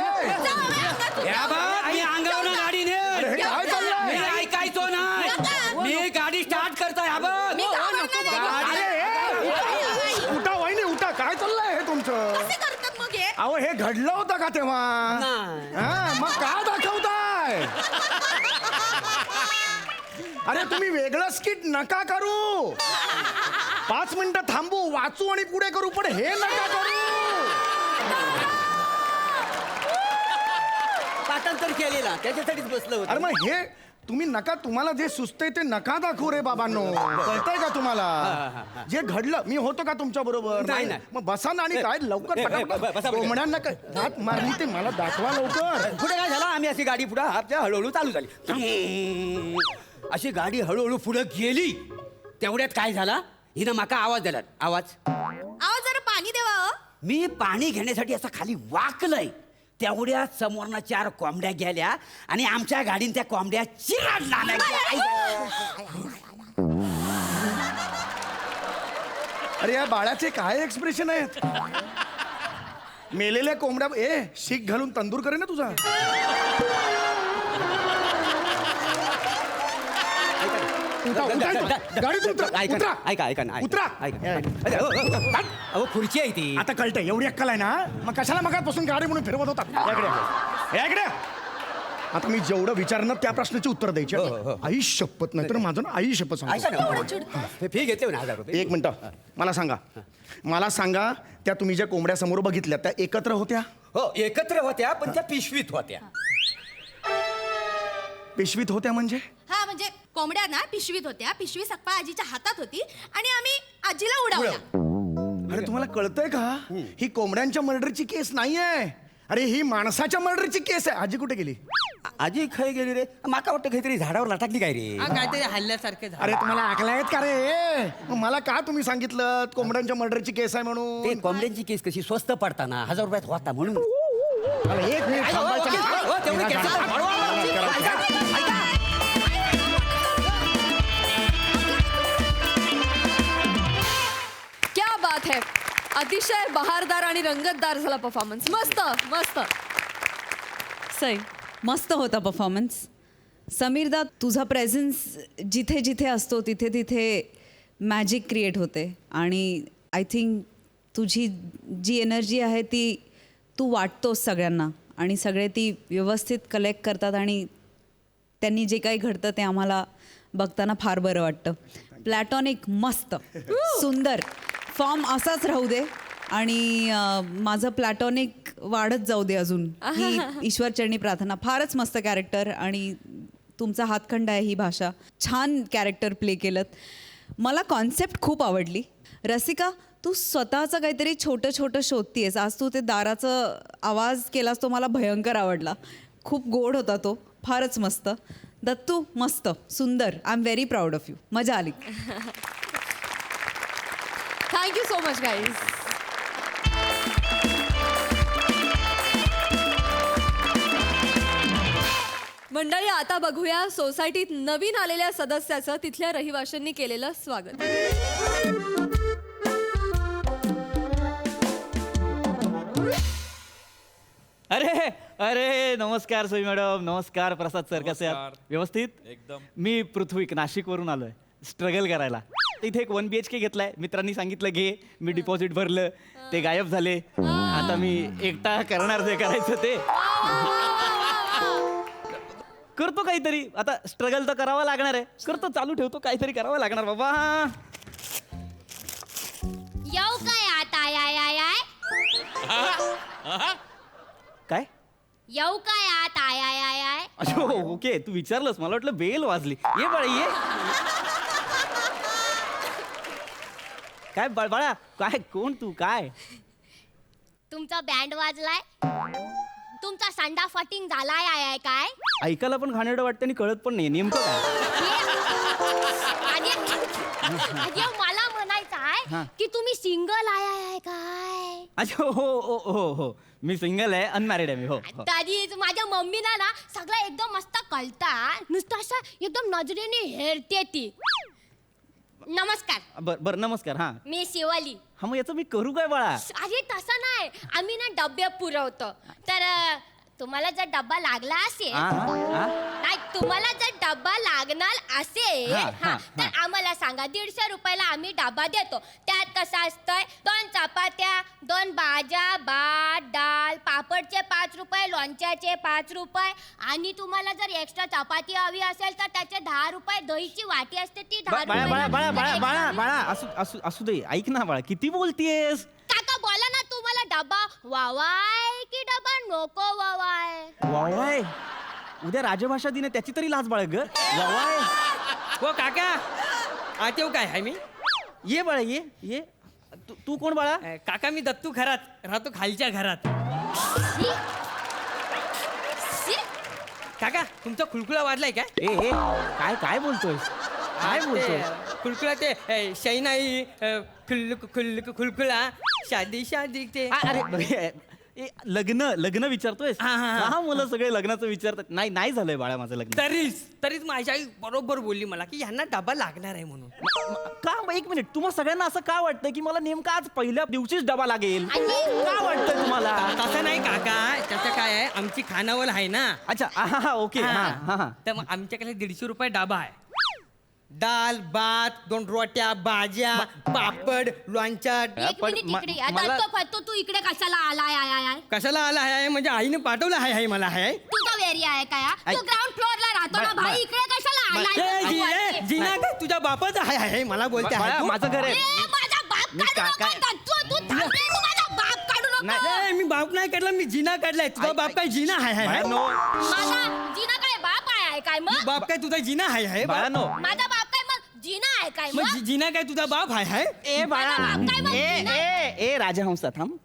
जाऊ, मी अंगातून या जाऊ. बा, मी अंगावर जाऊ ना. गाडी ने. काय चाललंय? मी ऐकायचो नाही. नका. मी गाडी स्टार्ट करतोय. हा बघ. मी घाबरणार नाही. गाडी- उठा वहिनी उठा. काय चाललंय हे तुमचं? कसे करतात मग हे? अहो हे घडलं होतं का तेव्हा? नाही. हा मग काय दाखवताय? अरे तुम्ही वेगळं स्किट नका करू. 5 मिनिटं थांबू, वाचू आणि पुढे करू, पण हे नका करू. पाठांतर केलेला त्याच्यासाठीच बसलो होतो. अरे मग हे तुम्ही नका, तुम्हाला जे सुचतंय ते नका दाखवू रे बाबांनो. कळतंय का तुम्हाला? जे घडलं, मी होतो का तुमच्या बरोबर? नाही, नाही. मग बसा ना आणि काय लवकर बसा पटापट पुढे. कोंबड्यांना काय दात मारली ते मला दाखवा लवकर. पुढे काय झालं, आम्ही अशी गाडी पुढे आपल्या हळूहळू चालू झाली. अशी गाडी हळूहळू पुढे गेली. तेवढ्यात काय झाला, हिनं माका आवाज दिला. आवाज आवाज जरा पाणी देवा. मी पाणी घेण्यासाठी असं खाली वाकलंय. तेवढ्या समोरनं 4 कोंबड्या गेल्या आणि आमच्या गाडीन त्या कोंबड्या चिराडला. अरे या बाळाचे काय एक्सप्रेशन आहेत? मेलेल्या कोंबड्या शीख घालून तंदूर करे ना तुझा. उठा, उठा, उठा. गाडीतून उतरा, उतरा. ऐका ना उतरा. अहो खुर्ची आहे ती. आता कळतंय एवढी अक्कल आहे ना, मग कशाला मगापासून गाडी म्हणून फिरवत होता? याकडे आता मी जेवढं विचारणार त्या प्रश्नाची उत्तर द्यायची. आई शपथ नाही तर माझं ना आई शपथ ऐका सांगतो. ना, फी घेतले ना 1000 रुपये. 1 मिनिट मला सांगा त्या तुम्ही ज्या कोंबड्या समोर बघितल्या त्या एकत्र होत्या? हो एकत्र होत्या, पण त्या पिशवीत होत्या. पिशवीत होत्या म्हणजे? हा म्हणजे कोंबड्या ना पिशवीत होत्या. पिशवी सप्पा आजीच्या हातात होती आणि आम्ही आजीला उडवल्या. अरे तुम्हाला कळतंय का, ही कोंबड्यांच्या मर्डरची केस नाहीये. अरे ही माणसाच्या मर्डरची केस आहे. आजी कुठे गेली? आजी खाई गेली रे. माका वाटतं काहीतरी झाडावर लटाकली काय रे. काहीतरी हल्ल्यासारखे झालं. अरे तुम्हाला आकला आहेत का रे? मग मला का तुम्ही सांगितलं कोंबड्यांच्या मर्डरची केस आहे ते म्हणून? कोंबड्यांची केस कशी स्वस्त पडताना 1000 रुपयात होता म्हणून. अरे 1 मिनिट थांबायचं ना. हो, तेवढी केस क्या बात है. अतिशय बहारदार आणि रंगतदार झाला परफॉर्मन्स. मस्त मस्त. सई मस्त होता परफॉर्मन्स. समीरदा तुझा प्रेझेन्स जिथे जिथे असतो तिथे तिथे मॅजिक क्रिएट होते आणि आय थिंक तुझी जी एनर्जी आहे ती तू वाटतोस सगळ्यांना आणि सगळे ती व्यवस्थित कलेक्ट करतात आणि त्यांनी जे काही घडतं ते आम्हाला बघताना फार बरं वाटतं. प्लॅटॉनिक मस्त सुंदर फॉर्म असाच राहू दे आणि माझं प्लॅटॉनिक वाढत जाऊ दे अजून. ही ईश्वरचरणी प्रार्थना. फारच मस्त कॅरेक्टर आणि तुमचा हातखंड आहे ही भाषा. छान कॅरेक्टर प्ले केलं. मला कॉन्सेप्ट खूप आवडली. रसिका तू स्वतःचं काहीतरी छोटं छोटं शोधतीयस. आज तू ते दाराचं आवाज केलास तो मला भयंकर आवडला. खूप गोड होता तो. फारच मस्त. दत्तू मस्त सुंदर. I am very proud of you. मजा आली. Thank you so much guys. मंडळी आता बघूया सोसायटीत नवीन आलेल्या सदस्याचं तिथल्या रहिवाशांनी केलेलं स्वागत. अरे अरे नमस्कार सोई मॅडम, नमस्कार प्रसाद सर, कसे आहात? नमस्कार. व्यवस्थित एकदम. मी पृथ्वी नाशिकवरून आलोय स्ट्रगल करायला. इथे एक 1 BHK घेतलाय, मित्रांनी सांगितलं घे, मी डिपॉझिट भरलं, ते गायब झाले. आता मी एकटा करणार जे करायचं ते करतो काहीतरी. आता स्ट्रगल तर करावा लागणार आहे, करतो, चालू ठेवतो, काहीतरी करावं लागणार बाबा. येऊ काय आता आय आय आय काय येऊ काय आता आय आय आय आय अच्छा ओके, तू विचारलंस, मला वाटलं बेल वाजली. ये बाळा ये. काय बाळा काय, कोण तू, काय? तुमचा बँड वाजलाय, तुमचा संडा फटिंग झालाय आय आय काय ऐकायला पण घाणेरडं वाटतं आणि कळत पण नाही नेमकं काय. आणि मला म्हणायचं हा. आहे की तुम्ही सिंगल आय आय आय काय अच्छा हो हो हो हो, मी सिंगल आहे, अनमॅरिड आहे मी. हो हो. तरीच माझ्या मम्मीला ना सगळं एकदम मस्त कळता, नुसतं असं एकदम नजरेने हेरते ती. नमस्कार, बर नमस्कार. हा मी शिवाली. हा मग याचं मी करू काय बाळा? अरे तसं नाही, आम्ही ना डबे पुरवतो. तर तुम्हाला जर डब्बा लागला असेल, हा, हा, हा. नाही तुम्हाला जर डब्बा लागणार असेल हा, हा, तर आम्हाला सांगा. 150 रुपयाला आम्ही डबा देतो. त्यात कसं असतंय, 2 चपात्या, 2 भाज्या, भात, डाळ, पापडचे 5 रुपये, लोणच्याचे 5 रुपये, आणि तुम्हाला जर एक्स्ट्रा चपाती हवी असेल तर त्याचे 10 रुपये. दहीची वाटी असते ती 10 बाळा बाळा बाळा बाळा बाळा रुपये. बाळा असू असू असू दे, ऐक ना बाळा, किती बोलतीयस? काका बोला ना, तुम्हाला डबा वावाय की डबा नको वावाय? वावाय, उद्या राजभाषा दिन आहे, त्याची तरी लाज बाळग ग. वावाय, हो काका, आत येऊ काय आहे मी? ये बाळा ये ये. तू कोण बाळा? काका मी दत्तू घरात राहतो, खालच्या घरात. शी? शी? काका तुमचा खुळखुळा वाजलाय काय? ए ए काय काय बोलतोयस, काय बोलतोय? खुळखुळा ते शैनाई खुळखुळा शादी शादी ते. अरे ए, लग्न विचारतोयस? हा, हा, हा. हा, मुलं सगळे लग्नाचं विचारतात. नाही झालंय बाळा माझं लग्न. तरीच माझी आई बरोबर बोलली मला की ह्यांना डबा लागणार आहे म्हणून. का? एक मिनिट, तुम्हाला सगळ्यांना असं का वाटतं की मला नेमका आज पहिल्या दिवशीच डबा लागेल? आणि- का वाटतं तुम्हाला? तसं नाही काका, त्याचं काय आहे, आमची खानावळ आहे ना. अच्छा हा हा ओके हा हा हा. तर मग आमच्याकडे 150 रुपये डबा आहे. दाल भात, 2 रोट्या, भाज्या, पापड, लोणच्या. एक पण मिनिट म- इकडे. मला- आता फतो तू इकडे कशाला आलाय आय आय आय? कशाला आला आहे म्हणजे आईने पाठवलं आहे मला आहे. तुझा एरिया आहे काय? तू ग्राउंड फ्लोअरला राहतो ना भाई, इकडे कशाला आलाय? जिना काय तुझ्या बापाचा आहे मला बोलते आहे बाळा, तू? माझं घर आहे. ए, माझा बाप मी काढू काका- नको. तू थांब रे, तू माझा बाप काढू नको. ए, मी बाप नाही काढला, मी जिना काढलाय. तुझा बाप काय जिना आहे बाळांनो, माझा जिना काय बाप आहे काय मग? बाप काय तुझा जिना आहे बाळांनो. माझा बाप काय मग जिना आहे काय मग मग? जिना काय तुझा बाप आहे? ए बाळा, माझा बाप काय मग ए जिना? ए ए राजहंसा थांब.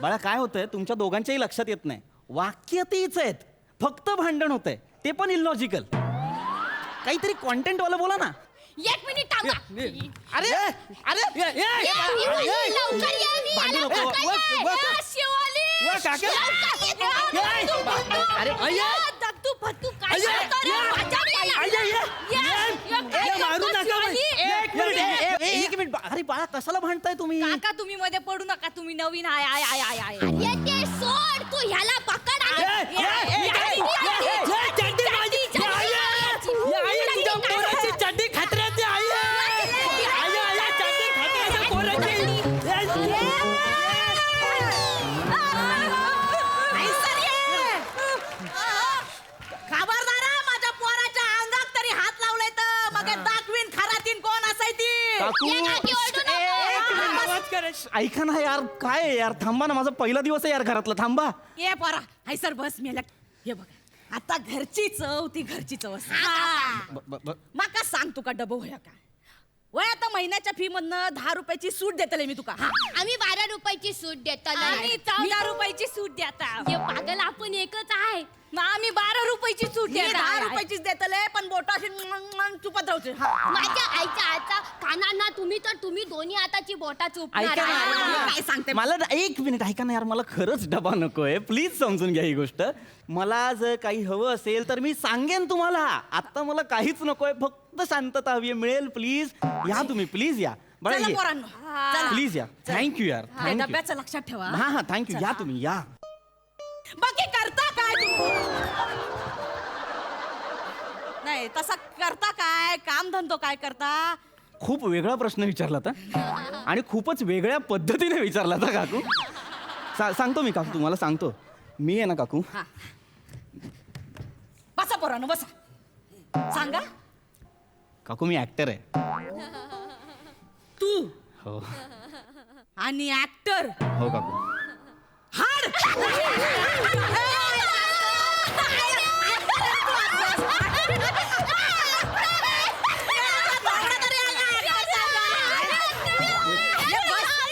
बाळा काय होतंय, तुमच्या दोघांच्याही लक्षात येत नाही. वाक्य तीच आहेत, फक्त भांडण होतंय, ते पण इलॉजिकल. काहीतरी कॉन्टेंट वाला बोला ना. 1 मिनिट थांबा. अरे अरे लवकर ये, मी भांडू याला नको. पकडलंय. ए, शिवाली. काका. लवकर ये. अरे, अय्या, दत्तू फत्तू काय अय्या, करतो रे? या. माझ्या मुलाला. अय्या, या. या, काय या, मारू करतो नका शिवाली? एक मिनिट, एक मिनिट अरे बाळा कशाला भांडताय तुम्ही? काका तुम्ही मध्ये पडू नका, तुम्ही नवीन आय आय आय आय आय. ये ते सोड, तू ह्याला पकड आणि- ए, ए, ए, या, ए, या, ए, या, ए, चड्डी माझी. चड्डी, या, या. चड्डी. या, आई, तुझ्या चड्डी, पोराची चड्डी खतऱ्याची आई आहे. आई, आई, आई, चड्डी खतऱ्याच्या पोराची. खबरदार हा, माझ्या पोराच्या अंगात तरी हात लावलाय तर मग दाखवीन खरातीन कोण असायची. काकू, ये काकी, ओरडू नको. एक मिनिट. आवाज करायची. ऐका ना यार, काय आहे यार, थांबा ना, माझा पहिला दिवस आहे यार घरातला, थांबा. ये पोरा, हाय सर बस मेला. हे बघ आता घरची चव ती घरची चव असते. माका सांग तुका डबो होया का? वय आता महिन्याच्या फी मधनं 10 रुपयाची सूट देतले मी तुका. आम्ही 12 रुपयाची सूट देतो ना. आणि 14 रुपयाची सूट देता. हे पागल आपण एकच आहे. मग आम्ही 12 रुपयाची सूट मी देता. 10 रुपयाचीच देतले पण बोटाशी चुपत राहते. माझ्या आईच्या हातचा कानांना तुम्ही दोन्ही हाताची बोटा चुपणार ऐका ना, आहे. काय सांगते मला एक मिनिट ऐका ना यार, मला खरंच डबा नकोय, प्लीज समजून घ्या ही गोष्ट. मला जर काही हवं असेल तर मी सांगेन तुम्हाला. आता मला काहीच नकोय, फक्त शांतता हवी आहे, मिळेल. प्लीज या तुम्ही, प्लीज या बरं, चला ये. पोरांनो, चला. प्लीज या. थँक्यू यार, हे थँक्यू. डब्याचं लक्षात ठेवा. हा हा थँक्यू, या तुम्ही या. बाकी करता काय तुम्ही? नाही तसा करता काय, काम धंदो काय करता? खूप वेगळा प्रश्न विचारला होता आणि खूपच वेगळ्या पद्धतीने विचारला होता काकू. सांगतो मी काकू, तुम्हाला सांगतो. मी आहे ना काकू, बसा पोरानो बसा. सांगा. काकू मी ऍक्टर आहे. तू हो आणि ऍक्टर हो काकू.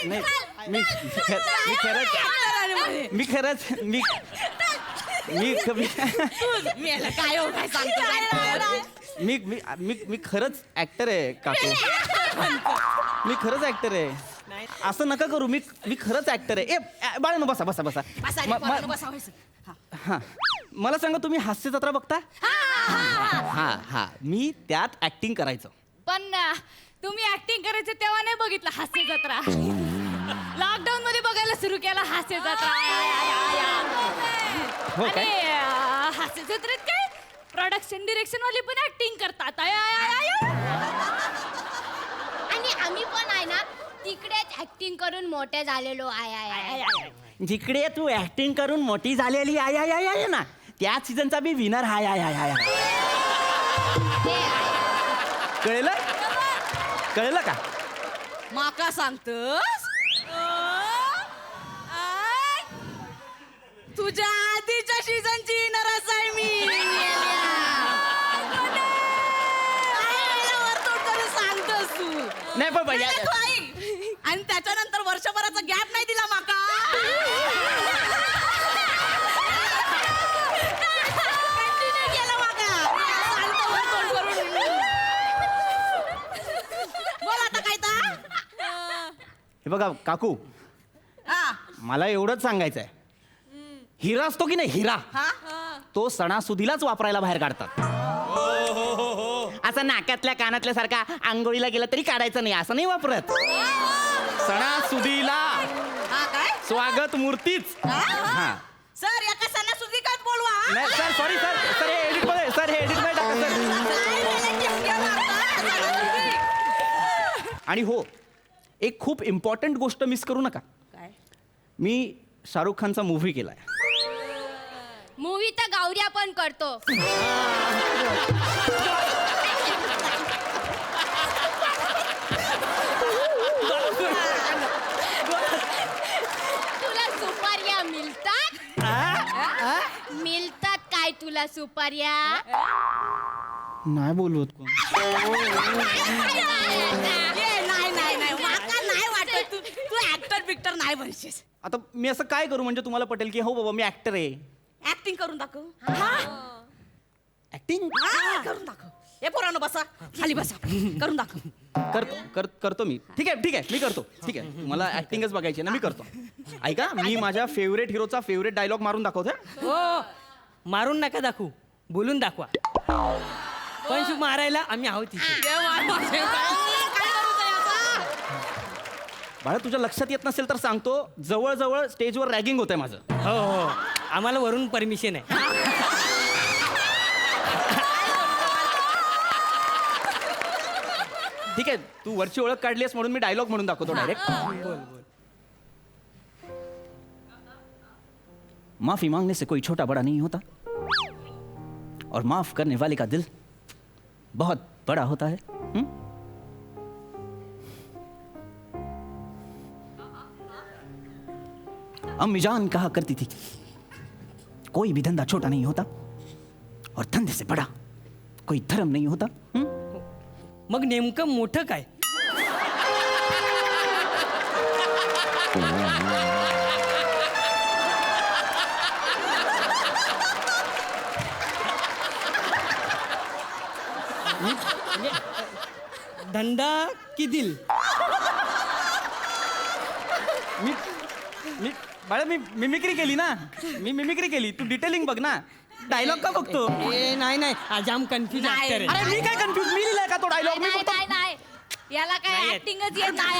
नाही मी खरंच काय हो काय सांगतो? मी खरंच ऍक्टर आहे काकू. मी खरंच ऍक्टर आहे. असं नका करू. मी खरंच ऍक्टर आहे. ए बाळांनो बसा बसा बसा. हा मला सांगा, तुम्ही हास्य जत्रा बघता? हा मी त्यात ऍक्टिंग करायचं. पण तुम्ही ऍक्टिंग करायचे तेव्हा नाही बघितलं हास्य जत्रा. लॉकडाऊन मध्ये बघायला सुरू केला हास्य जत्रा. हो आणि काय? हास्य जत्रेत काय प्रोडक्शन डिरेक्शन वाले पण ऍक्टिंग करतात. आणि आम्ही पण आहे ना तिकडेच ऍक्टिंग करून मोठे झालेलो आहे. जिकडे तू ऍक्टिंग करून मोठी झालेली आहे ना, त्याच सीझनचा बी विनर हाय. कळलं का? माका सांगतोस? तुझ्या आधीच्या सीझनची विनरच आहे मी. सांगतोस तू नाही पण भैया, आणि त्याच्यानंतर वर्षभराचा गॅप नाही दिला माका. Continue केलं माका. सांगतो वर तोंड करून. बोल आता काय हे बघा काकू, मला एवढंच सांगायचं आहे. हिरा असतो की नाही, हिरा तो सणासुदीलाच वापरायला बाहेर काढतात. असं नाकातल्या कानातल्या सारखा आंघोळीला गेलं तरी काढायचं नाही, असं नाही वापरत. सणासुदीला स्वागत मूर्तीच. हा सर एका सणासुदी काय बोलवा. नाही सर, सॉरी सर हे एडिट मध्ये टाका सर. आणि हो, एक खूप इम्पॉर्टंट गोष्ट मिस करू नका. मी शाहरुख खानचा मूव्ही केलाय. मूवी तर गावऱ्या पण करतो. तुला सुपाऱ्या मिळतात? मिळतात काय तुला सुपाऱ्या? नाही बोलवत कोण. नाही माका नाही वाटत तू ऍक्टर बिक्टर नाही बनशीस. आता मी असं काय करू म्हणजे तुम्हाला पटेल की हो बाबा मी ऍक्टर आहे. ऍक्टिंग करून दाखव. ऍक्टिंग करून दाखव. हे पोरांनो बसा खाली बसा. करून दाखव. करतो मी. ठीक आहे मी करतो. ठीक आहे, तुम्हाला ऍक्टिंगच बघायची ना, मी करतो. ऐका, मी माझ्या फेवरेट हिरोचा फेवरेट डायलॉग मारून दाखवतो. हो मारून नका दाखवू, बोलून दाखवा. पण शिव मारायला आम्ही आहोत तिथे. बाळा तुझ्या लक्षात येत नसेल तर सांगतो, जवळजवळ स्टेजवर रॅगिंग होतंय माझं. हो आम्हाला वरून परमिशन आहे. ठीक आहे, तू वरची ओळख काढलीस म्हणून मी डायलॉग म्हणून दाखवतो डायरेक्ट. बोल. माफी मांगने से कोई छोटा बड़ा नहीं होता और माफ करने वाले का दिल बहुत बड़ा होता है. अम्मी जान कहा करती थी कोई भी धंधा छोटा नहीं होता और धंधे से बड़ा कोई धर्म नहीं होता. मग नेमकं मोठं काय? धंदा की दिल? मी बाळा मी मिमिक्री केली ना, मी मिमिक्री केली. तू डिटेलिंग बघ ना, डायलॉग का बघतो? नाही आज आम कन्फ्युज ऍक्टर आहे. अरे मी काय कन्फ्युज, मी लिहिलाय का तो डायलॉग? मी फक्त नाही याला काय ऍक्टिंगच येत नाही.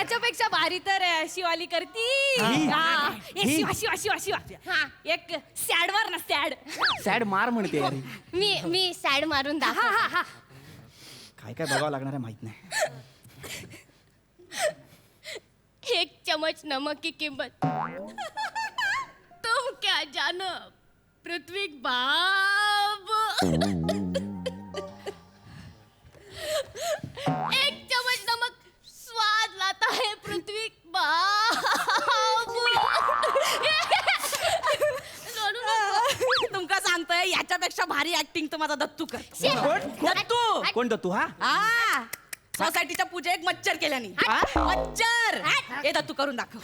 याच्यापेक्षा भारी तर शिवाली करती हा. एक शिवा शिवा शिवा शिवा हा. एक सॅड वर ना सॅड सॅड मार म्हणते यार. मी सॅड मारून दाखव. काय काय बघावं लागणार आहे माहित नाही. 1 चम्मच नमक की कीमत तुम क्या जानो पृथ्वी बाब. 1 चम्मच नमक स्वाद लाता है पृथ्वी बाब. रडू नको. तुमका सांगतोय याच्यापेक्षा भारी ऍक्टिंग तर माझा दत्तू कर. दत्तू कोण दत्तू हा? हा सोसायटीच्या पूजेत एक मच्छर केल्यानी मच्छर हे दत्तू करून दाखव.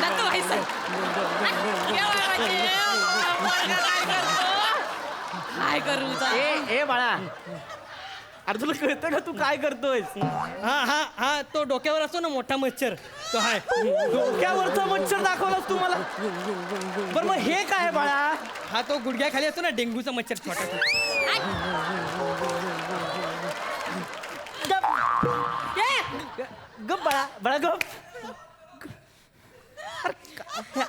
दत्तू ऐसा. काय करू ए बाळा, अरे तुला कळतं का तू काय करतोयस? हा हा हा तो डोक्यावर असतो ना मोठा मच्छर तो हाय. डोक्यावरचा मच्छर दाखवलास तू मला. बरं मग हे काय आहे बाळा? हा तो गुडघ्याखाली असतो ना डेंग्यूचा मच्छर छोटा. गप बाळा, बाळा गप.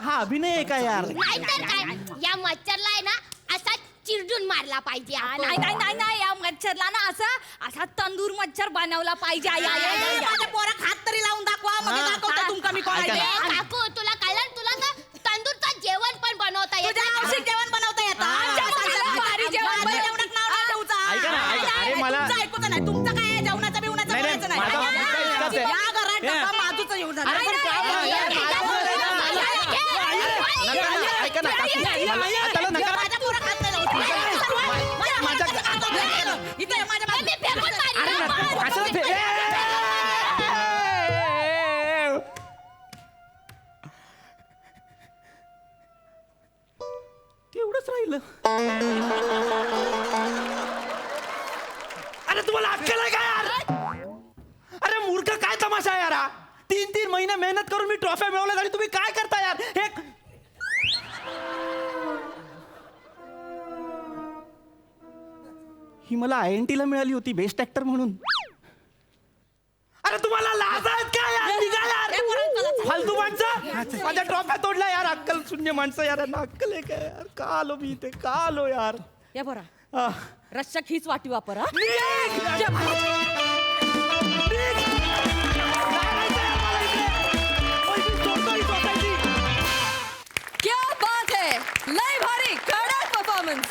हा अभिनय आहे का यार? नाहीतर काय या मच्छरला आहे ना असा चिरडून मारला पाहिजे आपण. नाही नाही नाही नाही या मच्छरला ना असा तंदूर मच्छर बनवला पाहिजे. माझ्या पोराक हात तरी लावून दाखवा मग दाखवतो तुमका मी कोण आहे. ए, काकू तुला कळलं तुला ना तंदूरचं जेवण पण बनवता येतं. तुझ्या औषध जेवण बनवता येतं. भारी जेवण बनवण्यात नाव नाही ठेवूचा. ऐका ना, ऐका. अरे नाही, मला- तुमचं ऐकूचं नाही. तुमचं काय आहे जेवणाचं बिवणाचं नाही, बोलायचं नाही. माझा मुद्दा इतकाच आहे. या घरात डबा माझूच येऊन जाणार. अरे पण काय बोलताय? ऐका ना, त्याला नका. माझ्या पोराक हात नाही लावू. इथं ये, माझ्या मी फेकून मारीन. अरे नका, कशाला फे- तेवढंच राहिलं. अरे तुम्हाला अक्कल आहे का यार? अरे मूर्ख काय तमाशा आहे यार हा? 3 महिने मेहनत करून मी ट्रॉफ्या मिळवल्या आणि तुम्ही काय करता यार? हे ही मला INT ला मिळाली होती बेस्ट ऍक्टर म्हणून. अरे तुम्हाला लाज आहेत का यार? निघा यार. फालतू माणसं माझ्या ट्रॉफ्या तोडल्या यार. अक्कल शून्य माणसं यार. यांना अक्कल आहे का यार? का आलो मी इथे? का आलो यार? या बरा हा. रश्शक हीच वाटी वापर हा. निघ! निघ! जायचं यार मला इथे. ओय, मी सोडतो ही society. क्या बात है, लय भारी कडक परफॉर्मन्स.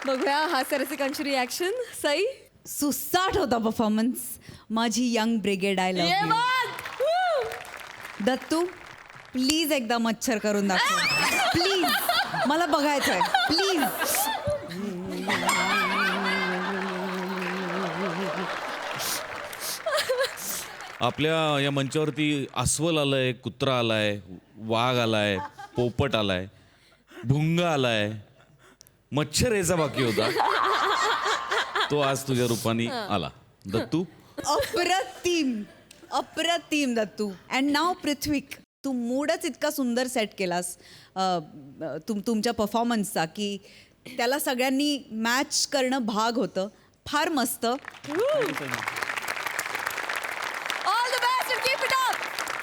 बघूया हास्यरसिकांची रिॲक्शन. सई सुसाट होता परफॉर्मन्स. माझी यंग ब्रिगेड आय ये लव्ह बात. दत्तू प्लीज एकदा मच्छर करून दाखव. प्लीज मला बघायचंय प्लीज. आपल्या या मंचावरती अस्वल आलंय, कुत्रा आलाय, वाघ आलाय, पोपट आलाय, भुंगा आलाय, मच्छर यायचा बाकी होता. तो आज तुझ्या रूपाने आला. दत्तू अप्रतिम अप्रतिम दत्तू. अँड नाव पृथ्वीक, तू मूडच इतका सुंदर सेट केलास तुमच्या परफॉर्मन्सचा की त्याला सगळ्यांनी मॅच करणं भाग होतं. फार मस्त. All the best and keep it up.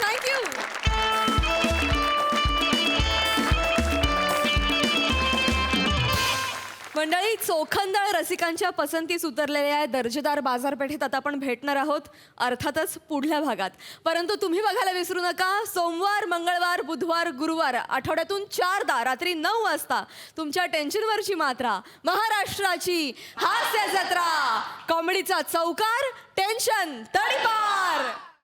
Thank you. मंडळी, चोखंदळ रसिकांच्या पसंतीस उतरलेल्या दर्जेदार बाजारपेठेत आता आपण भेटणार आहोत, अर्थातच पुढल्या भागात. परंतु तुम्ही बघायला विसरू नका, सोमवार, मंगळवार, बुधवार, गुरुवार आठवड्यातून 4दा रात्री 9 वाजता तुमच्या टेन्शनवरची मात्रा, महाराष्ट्राची हास्य जत्रा, कॉमेडीचा चौकार, टेन्शन तडीपार.